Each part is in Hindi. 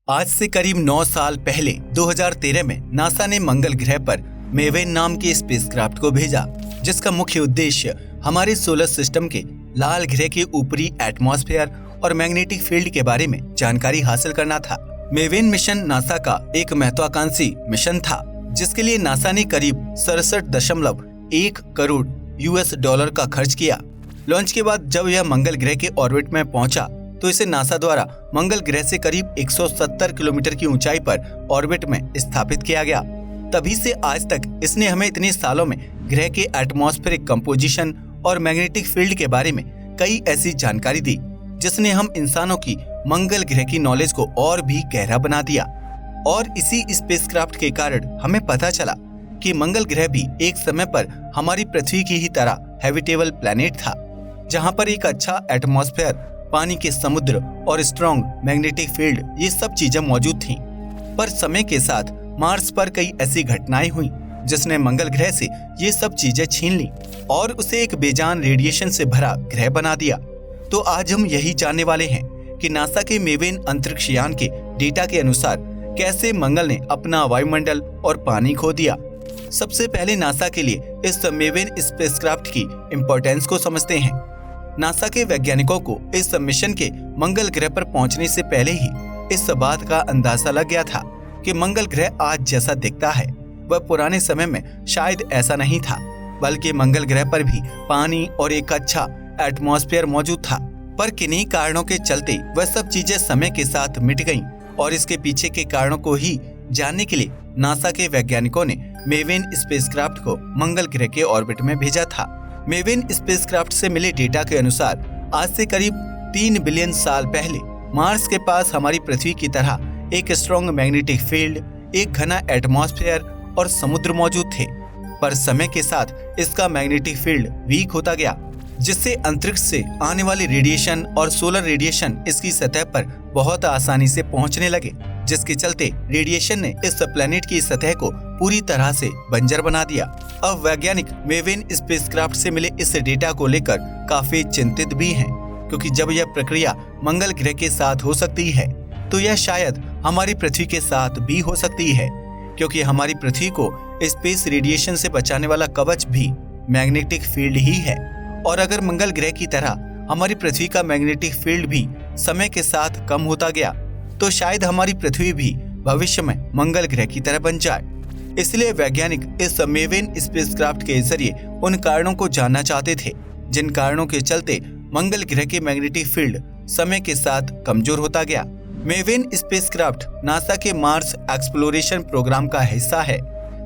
आज से करीब 9 साल पहले 2013 में नासा ने मंगल ग्रह पर मेवेन नाम के स्पेसक्राफ्ट को भेजा, जिसका मुख्य उद्देश्य हमारे सोलर सिस्टम के लाल ग्रह के ऊपरी एटमॉस्फेयर और मैग्नेटिक फील्ड के बारे में जानकारी हासिल करना था। मेवेन मिशन नासा का एक महत्वाकांक्षी मिशन था, जिसके लिए नासा ने करीब 67.1 करोड़ $US का खर्च किया। लॉन्च के बाद जब यह मंगल ग्रह के ऑर्बिट में पहुंचा तो इसे नासा द्वारा मंगल ग्रह से करीब 170 किलोमीटर की ऊंचाई पर ऑर्बिट में स्थापित किया गया। तभी से आज तक इसने हमें इतने सालों में ग्रह के एटमॉस्फेरिक कंपोजिशन और मैग्नेटिक फील्ड के बारे में कई ऐसी जानकारी दी, जिसने हम इंसानों की मंगल ग्रह की नॉलेज को और भी गहरा बना दिया। और इसी स्पेसक्राफ्ट के कारण हमें पता चला कि मंगल ग्रह भी एक समय पर हमारी पृथ्वी की ही तरह हैबिटेबल प्लैनेट था, जहां पर एक अच्छा एटमॉस्फेयर, पानी के समुद्र और स्ट्रॉन्ग मैग्नेटिक फील्ड, ये सब चीजें मौजूद थीं। पर समय के साथ मार्स पर कई ऐसी घटनाएं हुई जिसने मंगल ग्रह से ये सब चीजें छीन ली और उसे एक बेजान रेडिएशन से भरा ग्रह बना दिया। तो आज हम यही जानने वाले हैं कि नासा के मेवेन अंतरिक्ष यान के डेटा के अनुसार कैसे मंगल ने अपना वायुमंडल और पानी खो दिया। सबसे पहले नासा के लिए इस मेवेन स्पेसक्राफ्ट की इम्पोर्टेंस को समझते हैं। नासा के वैज्ञानिकों को इस मिशन के मंगल ग्रह पर पहुंचने से पहले ही इस बात का अंदाजा लग गया था कि मंगल ग्रह आज जैसा दिखता है वह पुराने समय में शायद ऐसा नहीं था, बल्कि मंगल ग्रह पर भी पानी और एक अच्छा एटमॉस्फेयर मौजूद था। पर किन्हीं कारणों के चलते वह सब चीजें समय के साथ मिट गईं और इसके पीछे के कारणों को ही जानने के लिए नासा के वैज्ञानिकों ने मेवेन स्पेसक्राफ्ट को मंगल ग्रह के ऑर्बिट में भेजा था। मेवेन स्पेसक्राफ्ट से मिले डेटा के अनुसार आज से करीब 3 बिलियन साल पहले मार्स के पास हमारी पृथ्वी की तरह एक स्ट्रॉन्ग मैग्नेटिक फील्ड, एक घना एटमॉस्फेयर और समुद्र मौजूद थे। पर समय के साथ इसका मैग्नेटिक फील्ड वीक होता गया, जिससे अंतरिक्ष से आने वाले रेडिएशन और सोलर रेडिएशन इसकी सतह पर बहुत आसानी से पहुंचने लगे, जिसके चलते रेडिएशन ने इस प्लेनेट की सतह को पूरी तरह से बंजर बना दिया। अब वैज्ञानिक मेवेन स्पेसक्राफ्ट से मिले इस डेटा को लेकर काफी चिंतित भी हैं, क्योंकि जब यह प्रक्रिया मंगल ग्रह के साथ हो सकती है तो यह शायद हमारी पृथ्वी के साथ भी हो सकती है, क्योंकि हमारी पृथ्वी को स्पेस रेडिएशन से बचाने वाला कवच भी मैग्नेटिक फील्ड ही है। और अगर मंगल ग्रह की तरह हमारी पृथ्वी का मैग्नेटिक फील्ड भी समय के साथ कम होता गया तो शायद हमारी पृथ्वी भी भविष्य में मंगल ग्रह की तरह बन जाए। इसलिए वैज्ञानिक इस मेवेन स्पेसक्राफ्ट के जरिए उन कारणों को जानना चाहते थे जिन कारणों के चलते मंगल ग्रह के मैग्नेटिक फील्ड समय के साथ कमजोर होता गया। मेवेन स्पेसक्राफ्ट नासा के मार्स एक्सप्लोरेशन प्रोग्राम का हिस्सा है,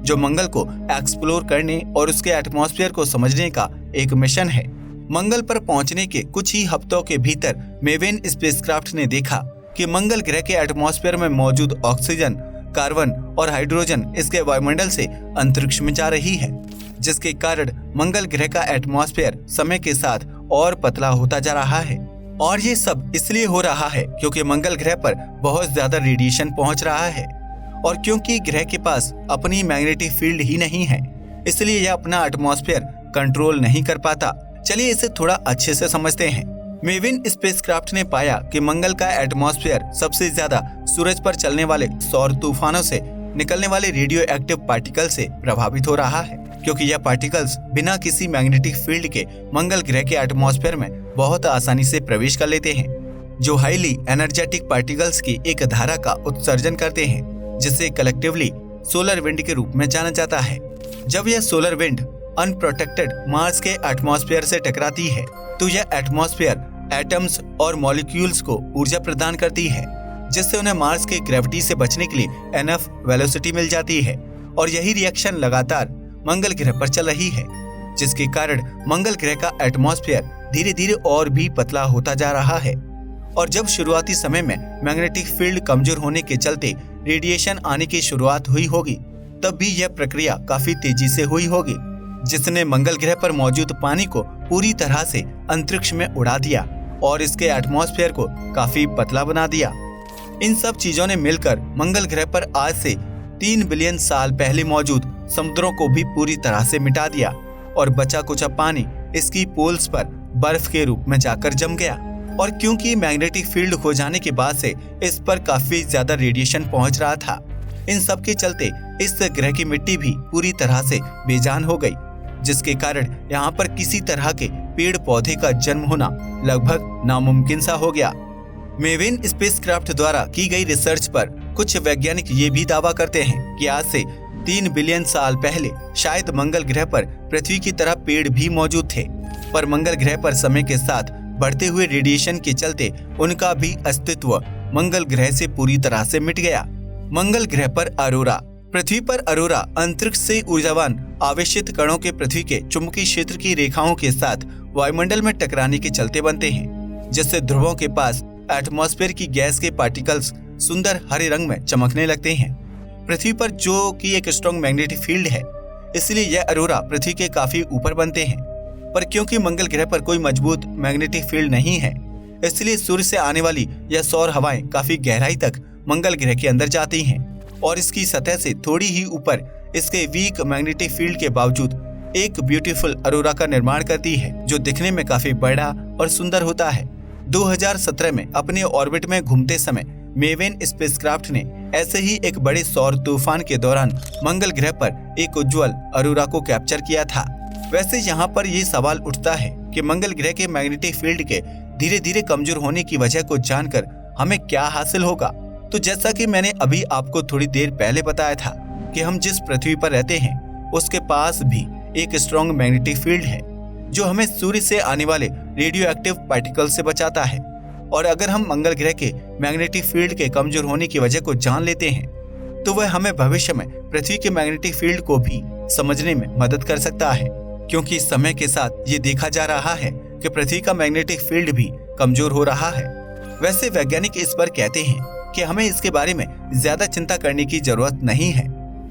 जो मंगल को एक्सप्लोर करने और उसके एटमॉस्फेयर को समझने का एक मिशन है। मंगल पर पहुंचने के कुछ ही हफ्तों के भीतर मेवेन स्पेसक्राफ्ट ने देखा कि मंगल ग्रह के एटमॉस्फेयर में मौजूद ऑक्सीजन, कार्बन और हाइड्रोजन इसके वायुमंडल से अंतरिक्ष में जा रही है, जिसके कारण मंगल ग्रह का एटमॉस्फेयर समय के साथ और पतला होता जा रहा है। और ये सब इसलिए हो रहा है क्योंकि मंगल ग्रह पर बहुत ज्यादा रेडिएशन पहुंच रहा है, और क्योंकि ग्रह के पास अपनी मैग्नेटिक फील्ड ही नहीं है, इसलिए यह अपना एटमॉस्फेयर कंट्रोल नहीं कर पाता। चलिए इसे थोड़ा अच्छे से समझते हैं। मेवेन स्पेसक्राफ्ट ने पाया कि मंगल का एटमॉस्फेयर सबसे ज्यादा सूरज पर चलने वाले सौर तूफानों से निकलने वाले रेडियो एक्टिव पार्टिकल से प्रभावित हो रहा है, क्योंकि यह पार्टिकल्स बिना किसी मैग्नेटिक फील्ड के मंगल ग्रह के एटमॉस्फेयर में बहुत आसानी से प्रवेश कर लेते हैं, जो हाईली एनर्जेटिक पार्टिकल्स की एक धारा का उत्सर्जन करते हैं, जिसे कलेक्टिवली सोलर विंड के रूप में जाना जाता है। जब यह सोलर विंड अनप्रोटेक्टेड मार्स के एटमॉस्फेयर से टकराती है तो यह एटमॉस्फेयर एटम्स और मॉलिक्यूल्स को ऊर्जा प्रदान करती है, जिससे उन्हें मार्स के ग्रेविटी से बचने के लिए एनफ वेलोसिटी मिल जाती है। और यही रिएक्शन लगातार मंगल ग्रह पर चल रही है, जिसके कारण मंगल ग्रह का एटमॉस्फेयर धीरे धीरे और भी पतला होता जा रहा है। और जब शुरुआती समय में मैग्नेटिक फील्ड कमजोर होने के चलते रेडिएशन आने की शुरुआत हुई होगी, तब भी यह प्रक्रिया काफी तेजी से हुई होगी, जिसने मंगल ग्रह पर मौजूद पानी को पूरी तरह से अंतरिक्ष में उड़ा दिया और इसके एटमॉस्फेयर को काफी पतला बना दिया। इन सब चीजों ने मिलकर मंगल ग्रह पर आज से 3 बिलियन साल पहले मौजूद समुद्रों को भी पूरी तरह से मिटा दिया और बचा कुचा पानी इसकी पोल्स पर बर्फ के रूप में जाकर जम गया। और क्योंकि मैग्नेटिक फील्ड हो जाने के बाद से इस पर काफी ज्यादा रेडिएशन पहुंच रहा था, इन सब के चलते इस ग्रह की मिट्टी भी पूरी तरह से बेजान हो गई, जिसके कारण यहाँ पर किसी तरह के पेड़ पौधे का जन्म होना लगभग नामुमकिन सा हो गया। मेवेन स्पेसक्राफ्ट द्वारा की गई रिसर्च पर कुछ वैज्ञानिक ये भी दावा करते हैं कि आज से 3 बिलियन साल पहले शायद मंगल ग्रह पर पृथ्वी की तरह पेड़ भी मौजूद थे, पर मंगल ग्रह पर समय के साथ बढ़ते हुए रेडिएशन के चलते उनका भी अस्तित्व मंगल ग्रह से पूरी तरह से मिट गया। मंगल ग्रह पर अरोरा। पृथ्वी पर अरोरा अंतरिक्ष से ऊर्जावान आवेशित कणों के पृथ्वी के चुंबकीय क्षेत्र की रेखाओं के साथ वायुमंडल में टकराने के चलते बनते हैं, जिससे ध्रुवों के पास एटमॉस्फेयर की गैस के पार्टिकल्स सुंदर हरे रंग में चमकने लगते हैं। पृथ्वी पर जो कि एक स्ट्रॉन्ग मैग्नेटिक फील्ड है, इसलिए यह अरोरा पृथ्वी के काफी ऊपर बनते हैं। पर क्योंकि मंगल ग्रह पर कोई मजबूत मैग्नेटिक फील्ड नहीं है, इसलिए सूर्य से आने वाली यह सौर हवाएं काफी गहराई तक मंगल ग्रह के अंदर जाती हैं और इसकी सतह से थोड़ी ही ऊपर इसके वीक मैग्नेटिक फील्ड के बावजूद एक ब्यूटीफुल अरोरा का निर्माण करती है, जो दिखने में काफी बड़ा और सुंदर होता है। 2017 में अपने ऑर्बिट में घूमते समय मेवेन स्पेसक्राफ्ट ने ऐसे ही एक बड़े सौर तूफान के दौरान मंगल ग्रह पर एक उज्जवल अरोरा को कैप्चर किया था। वैसे यहाँ पर ये सवाल उठता है कि मंगल ग्रह के मैग्नेटिक फील्ड के धीरे धीरे कमजोर होने की वजह को जानकर हमें क्या हासिल होगा। तो जैसा कि मैंने अभी आपको थोड़ी देर पहले बताया था कि हम जिस पृथ्वी पर रहते हैं उसके पास भी एक स्ट्रॉन्ग मैग्नेटिक फील्ड है, जो हमें सूर्य से आने वाले रेडियो एक्टिव पार्टिकल से बचाता है। और अगर हम मंगल ग्रह के मैग्नेटिक फील्ड के कमजोर होने की वजह को जान लेते हैं तो वह हमें भविष्य में पृथ्वी के मैग्नेटिक फील्ड को भी समझने में मदद कर सकता है, क्योंकि समय के साथ ये देखा जा रहा है कि पृथ्वी का मैग्नेटिक फील्ड भी कमजोर हो रहा है। वैसे वैज्ञानिक इस पर कहते हैं कि हमें इसके बारे में ज्यादा चिंता करने की जरूरत नहीं है,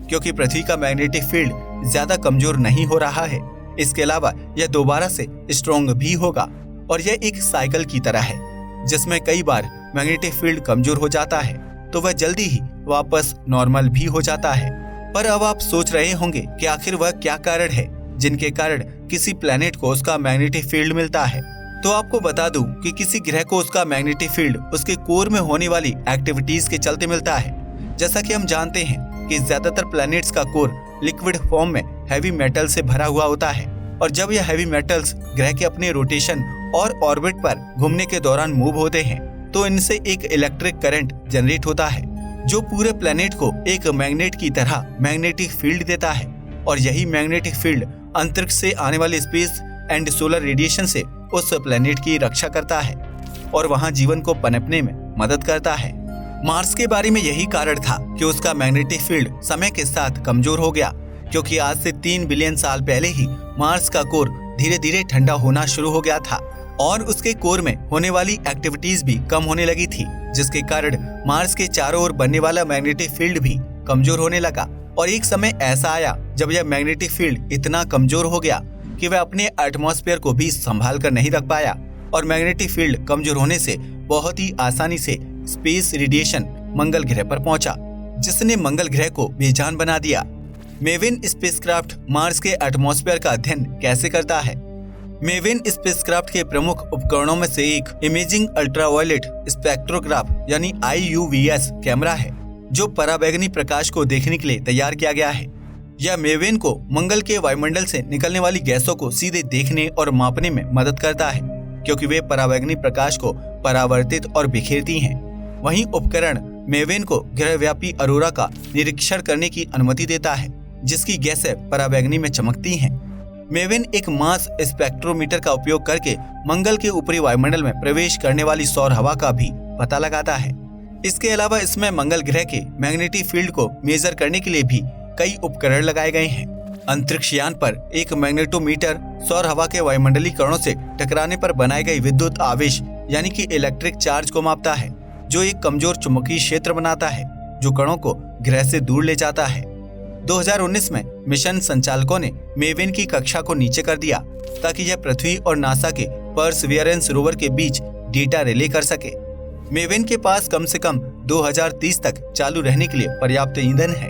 क्योंकि पृथ्वी का मैग्नेटिक फील्ड ज्यादा कमजोर नहीं हो रहा है। इसके अलावा यह दोबारा से स्ट्रॉन्ग भी होगा और यह एक साइकिल की तरह है, जिसमें कई बार मैग्नेटिक फील्ड कमजोर हो जाता है तो वह जल्दी ही वापस नॉर्मल भी हो जाता है। पर अब आप सोच रहे होंगे कि आखिर वह क्या कारण है जिनके कारण किसी प्लेनेट को उसका मैग्नेटिक फील्ड मिलता है। तो आपको बता दूं कि किसी ग्रह को उसका मैग्नेटिक फील्ड उसके कोर में होने वाली एक्टिविटीज के चलते मिलता है। जैसा कि हम जानते हैं कि ज्यादातर प्लैनेट्स का कोर लिक्विड फॉर्म में हैवी मेटल से भरा हुआ होता है, और जब यह हैवी मेटल्स ग्रह के अपने रोटेशन और ऑर्बिट पर घूमने के दौरान मूव होते हैं तो इनसे एक इलेक्ट्रिक करंट जनरेट होता है, जो पूरे प्लैनेट को एक मैग्नेट की तरह मैग्नेटिक फील्ड देता है। और यही मैग्नेटिक फील्ड अंतरिक्ष से आने वाले स्पेस एंड सोलर रेडिएशन से उस प्लैनेट की रक्षा करता है और वहां जीवन को पनपने में मदद करता है। मार्स के बारे में यही कारण था कि उसका मैग्नेटिक फील्ड समय के साथ कमजोर हो गया, क्योंकि आज से 3 बिलियन साल पहले ही मार्स का कोर धीरे धीरे ठंडा होना शुरू हो गया था और उसके कोर में होने वाली एक्टिविटीज भी कम होने लगी थी, जिसके कारण मार्स के चारों ओर बनने वाला मैग्नेटिक फील्ड भी कमजोर होने लगा। और एक समय ऐसा आया जब यह मैग्नेटिक फील्ड इतना कमजोर हो गया कि वह अपने एटमॉस्फेयर को भी संभाल कर नहीं रख पाया, और मैग्नेटिक फील्ड कमजोर होने से बहुत ही आसानी से स्पेस रेडिएशन मंगल ग्रह पर पहुंचा, जिसने मंगल ग्रह को बेजान बना दिया। मेवेन स्पेसक्राफ्ट मार्स के एटमॉस्फेयर का अध्ययन कैसे करता है? मेवेन स्पेसक्राफ्ट के प्रमुख उपकरणों में से एक इमेजिंग अल्ट्रावायलेट स्पेक्ट्रोग्राफ यानी IUVS कैमरा है, जो पराबैंगनी प्रकाश को देखने के लिए तैयार किया गया है। यह मेवेन को मंगल के वायुमंडल से निकलने वाली गैसों को सीधे देखने और मापने में मदद करता है, क्योंकि वे पराबैंगनी प्रकाश को परावर्तित और बिखेरती हैं। वहीं उपकरण मेवेन को ग्रहव्यापी अरोरा का निरीक्षण करने की अनुमति देता है, जिसकी गैसें पराबैंगनी में चमकती हैं। मेवेन एक मास स्पेक्ट्रोमीटर का उपयोग करके मंगल के ऊपरी वायुमंडल में प्रवेश करने वाली सौर हवा का भी पता लगाता है। इसके अलावा इसमें मंगल ग्रह के मैग्नेटिक फील्ड को मेजर करने के लिए भी कई उपकरण लगाए गए हैं। अंतरिक्ष यान पर एक मैग्नेटोमीटर सौर हवा के वायुमंडलीय कणों से टकराने पर बनाए गए विद्युत आवेश यानी कि इलेक्ट्रिक चार्ज को मापता है, जो एक कमजोर चुंबकीय क्षेत्र बनाता है जो कणों को ग्रह से दूर ले जाता है। 2019 में मिशन संचालकों ने मेवेन की कक्षा को नीचे कर दिया ताकि यह पृथ्वी और नासा के परसिवियरेंस रोवर के बीच डेटा रिले कर सके। मेवेन के पास कम से कम 2030 तक चालू रहने के लिए पर्याप्त ईंधन है।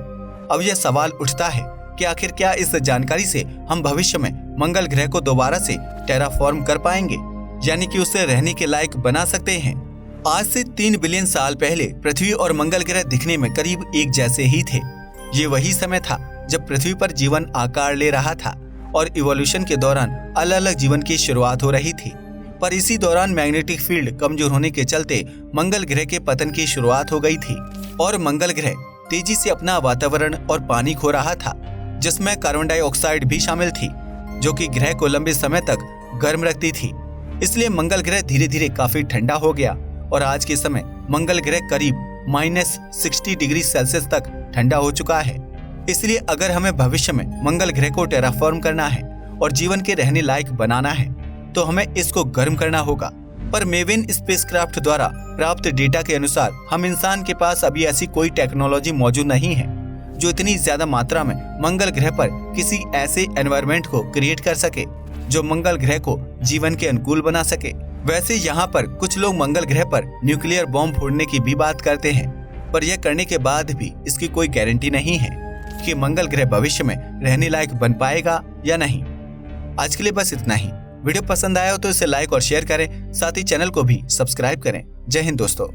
अब यह सवाल उठता है कि आखिर क्या इस जानकारी से हम भविष्य में मंगल ग्रह को दोबारा से टेराफॉर्म कर पाएंगे? यानी कि उसे रहने के लायक बना सकते हैं। आज से 3 बिलियन साल पहले पृथ्वी और मंगल ग्रह दिखने में करीब एक जैसे ही थे। ये वही समय था जब पृथ्वी पर जीवन आकार ले रहा था और इवोल्यूशन के दौरान अलग अलग जीवन की शुरुआत हो रही थी। पर इसी दौरान मैग्नेटिक फील्ड कमजोर होने के चलते मंगल ग्रह के पतन की शुरुआत हो गई थी और मंगल ग्रह तेजी से अपना वातावरण और पानी खो रहा था, जिसमें कार्बन डाइऑक्साइड भी शामिल थी, जो कि ग्रह को लंबे समय तक गर्म रखती थी। इसलिए मंगल ग्रह धीरे धीरे काफी ठंडा हो गया और आज के समय मंगल ग्रह करीब -60 डिग्री सेल्सियस तक ठंडा हो चुका है। इसलिए अगर हमें भविष्य में मंगल ग्रह को टेराफॉर्म करना है और जीवन के रहने लायक बनाना है तो हमें इसको गर्म करना होगा। पर मेवेन स्पेसक्राफ्ट द्वारा प्राप्त डेटा के अनुसार हम इंसान के पास अभी ऐसी कोई टेक्नोलॉजी मौजूद नहीं है जो इतनी ज्यादा मात्रा में मंगल ग्रह पर किसी ऐसे एनवायरनमेंट को क्रिएट कर सके जो मंगल ग्रह को जीवन के अनुकूल बना सके। वैसे यहाँ पर कुछ लोग मंगल ग्रह पर न्यूक्लियर बॉम्ब फोड़ने की भी बात करते हैं, पर यह करने के बाद भी इसकी कोई गारंटी नहीं है कि मंगल ग्रह भविष्य में रहने लायक बन पाएगा या नहीं। आज के लिए बस इतना ही। वीडियो पसंद आया हो तो इसे लाइक और शेयर करें, साथ ही चैनल को भी सब्सक्राइब करें। जय हिंद दोस्तों।